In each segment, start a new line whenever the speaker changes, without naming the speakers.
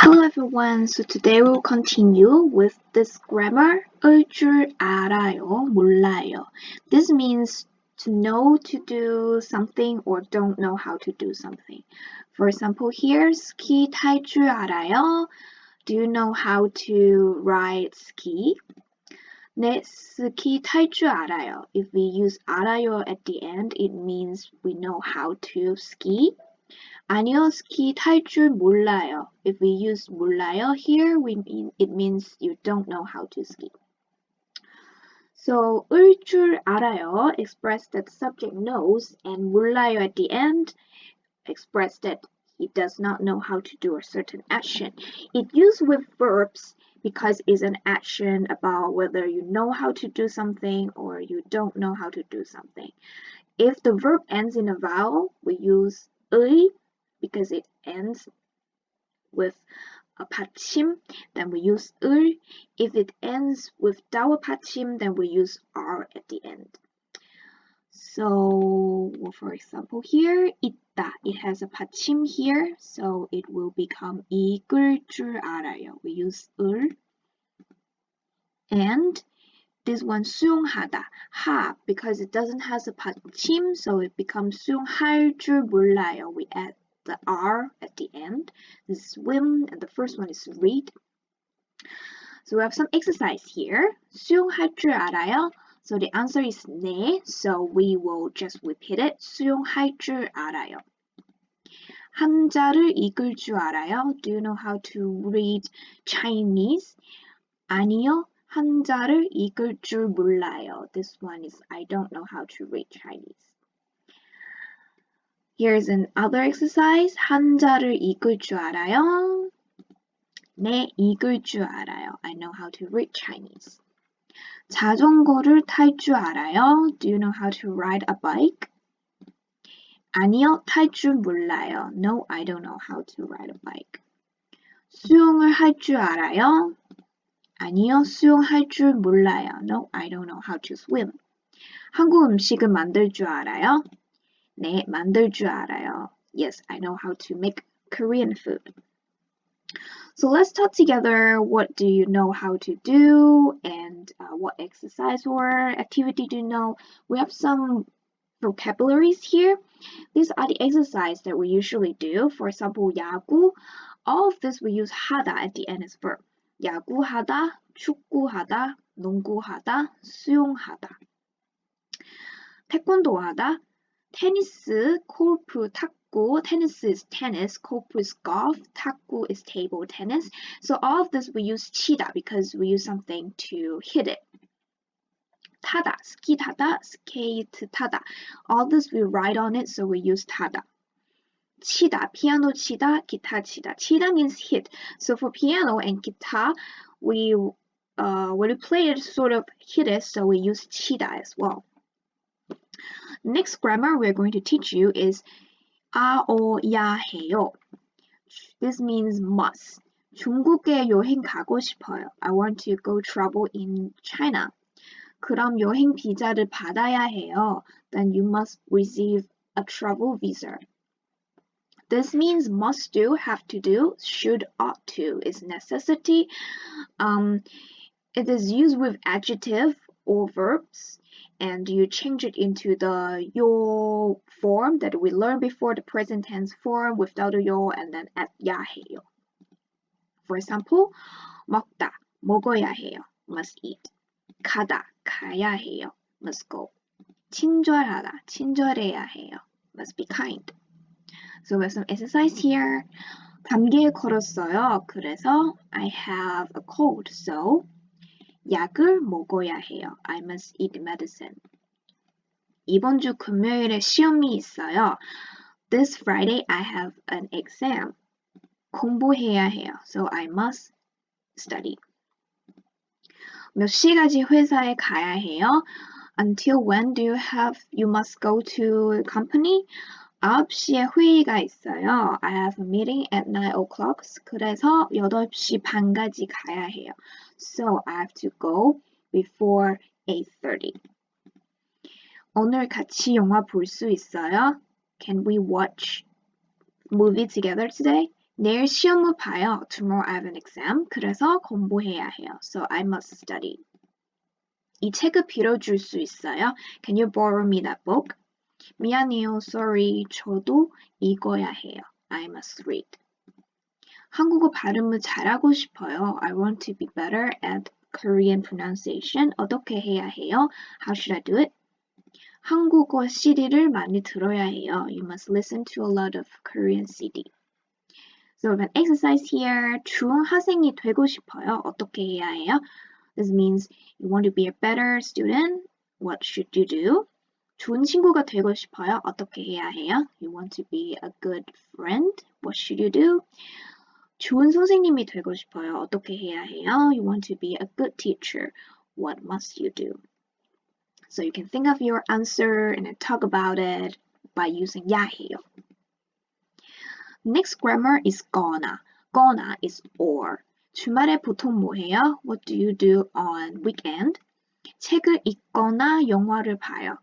Hello everyone, so today we'll continue with this grammar. 을 줄 알아요, 몰라요. This means to know to do something or don't know how to do something. For example, here, ski 탈 줄 알아요. Do you know how to ride ski? 네, 스키 탈 줄 알아요. If we use 알아요 at the end, it means we know how to ski. 아니요, 스키 탈 줄 몰라요. If we use 몰라요 here, it means you don't know how to ski. So, 을 줄 알아요 express that subject knows, and 몰라요 at the end express that he does not know how to do a certain action. It used with verbs because it's an action about whether you know how to do something or you don't know how to do something. If the verb ends in a vowel, we use 의 because it ends with a 받침, then we use 을. If it ends with double 받침, then we use r at the end. So, for example, here, 있다. It has a 받침 here, so it will become 읽을 줄 알아요. We use 을. And this one, 수용하다. 하, because it doesn't have a 받침, so it becomes 수용할 줄 몰라요. We add the R at the end. This is swim, and the first one is read. So we have some exercise here. 수용할 줄 알아요? So the answer is 네. So we will just repeat it. 수용할 줄 알아요. 한자를 읽을 줄 알아요? Do you know how to read Chinese? 아니요. 한자를 읽을 줄 몰라요. This one is I don't know how to read Chinese. Here's another exercise. 한자를 읽을 줄 알아요? 네, 읽을 줄 알아요. I know how to read Chinese. 자전거를 탈 줄 알아요? Do you know how to ride a bike? 아니요, 탈 줄 몰라요. No, I don't know how to ride a bike. 수영을 할 줄 알아요? 아니요, 수영할 줄 몰라요. No, I don't know how to swim. 한국 음식을 만들 줄 알아요? 네, 만들 줄 알아요. Yes, I know how to make Korean food. So let's talk together. What do you know how to do, and what exercise or activity do you know? We have some vocabularies here. These are the exercises that we usually do. For example, 야구. All of this we use 하다 at the end as verb. 야구하다, 축구하다, 농구하다, 수영하다. 태권도하다, 테니스, 골프, 탁구. Tennis is tennis, 골프 is golf, 탁구 is table tennis. So all of this we use 치다 because we use something to hit it. 타다, 스키 타다, 스케이트 타다. All this we ride on it, so we use 타다. 치다, piano 치다, 기타 치다. 치다 means hit. So for piano and guitar, when we play it, sort of hit it, so we use 치다 as well. Next grammar we're going to teach you is 아어야 해요. This means must. 중국에 여행 가고 싶어요. I want to go travel in China. 그럼 여행 비자를 받아야 해요. Then you must receive a travel visa. This means must do, have to do, should, ought to is necessity. It is used with adjective or verbs, and you change it into the 요 form that we learned before, the present tense form without the 요, and then add 야 해요. For example, 먹다, 먹어야 해요, must eat. 가다, 가야 해요, must go. 친절하다, 친절해야 해요, must be kind. So we have some exercise here. 감기에 걸었어요. 그래서 I have a cold, so 약을 먹어야 해요. I must eat medicine. 이번 주 금요일에 시험이 있어요. This Friday I have an exam. 공부해야 해요. So I must study. 몇 시까지 회사에 가야 해요? Until when do you must go to company? 9시에 회의가 있어요. I have a meeting at 9 o'clock. 그래서 8시 반까지 가야 해요. So I have to go before 8:30. 오늘 같이 영화 볼 수 있어요? Can we watch movie together today? 내일 시험을 봐요. Tomorrow I have an exam. 그래서 공부해야 해요. So I must study. 이 책을 빌려줄 수 있어요? Can you borrow me that book? 미안해요. Sorry. 저도 읽어야 해요. I must read. 한국어 발음을 잘하고 싶어요. I want to be better at Korean pronunciation. 어떻게 해야 해요? How should I do it? 한국어 CD를 많이 들어야 해요. You must listen to a lot of Korean CD. So we have an exercise here. 좋은 학생이 되고 싶어요. 어떻게 해야 해요? This means you want to be a better student. What should you do? 좋은 친구가 되고 싶어요. 어떻게 해야 해요? You want to be a good friend. What should you do? 좋은 선생님이 되고 싶어요. 어떻게 해야 해요? You want to be a good teacher. What must you do? So you can think of your answer and then talk about it by using 야 해요. Next grammar is gonna. Gonna is or. 주말에 보통 뭐 해요? What do you do on weekend? 책을 읽거나 영화를 봐요.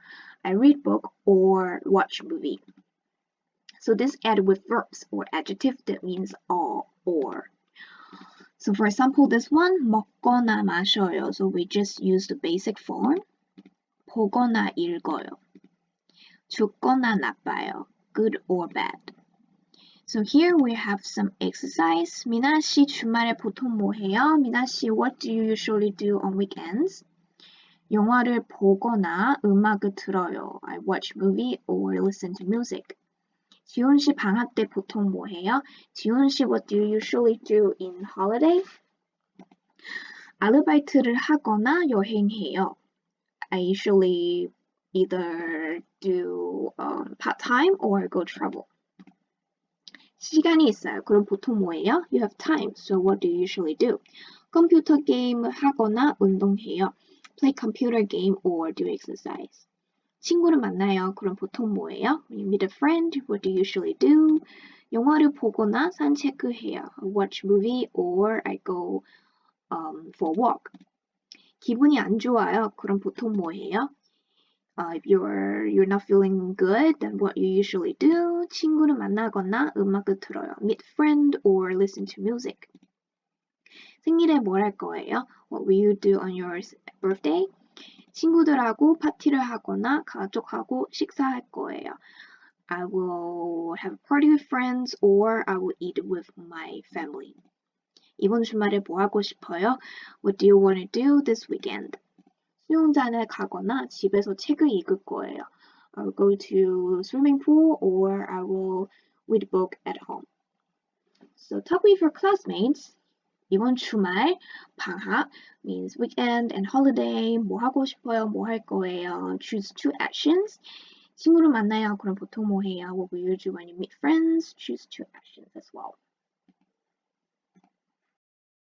I read book or watch movie. So this add with verbs or adjective that means all or. So for example, this one, 먹거나 마셔요. So we just use the basic form. 보거나 읽어요. 좋거나 나빠요. Good or bad. So here we have some exercise. 미나 씨 주말에 보통 뭐 해요? 미나 씨, what do you usually do on weekends? 영화를 보거나 음악을 들어요. I watch movie or listen to music. 지훈 씨 방학 때 보통 뭐 해요? 지훈 씨, what do you usually do in holiday? 아르바이트를 하거나 여행해요. I usually either do part-time or go travel. 시간이 있어요. 그럼 보통 뭐예요? You have time. So what do you usually do? 컴퓨터 게임을 하거나 운동해요. Play computer game or do exercise. 친구를 만나요. 그럼 보통 뭐예요? When you meet a friend, what do you usually do? 영화를 보거나 산책을 해요. I watch movie or I go for a walk. 기분이 안 좋아요. 그럼 보통 뭐예요? If you're not feeling good, then what you usually do? 친구를 만나거나 음악을 들어요. Meet friend or listen to music. 생일에 뭘 할 거예요? What will you do on your birthday? 친구들하고 파티를 하거나 가족하고 식사할 거예요. I will have a party with friends or I will eat with my family. 이번 주말에 뭐 하고 싶어요? What do you want to do this weekend? 수영장에 가거나 집에서 책을 읽을 거예요. I will go to swimming pool or I will read a book at home. So talk with your classmates. 이번 주말, 방학 means weekend and holiday. 뭐 하고 싶어요? 뭐 할 거예요? Choose two actions. 친구를 만나요. 그럼 보통 뭐 해요? What will you do when you meet friends? Choose two actions as well.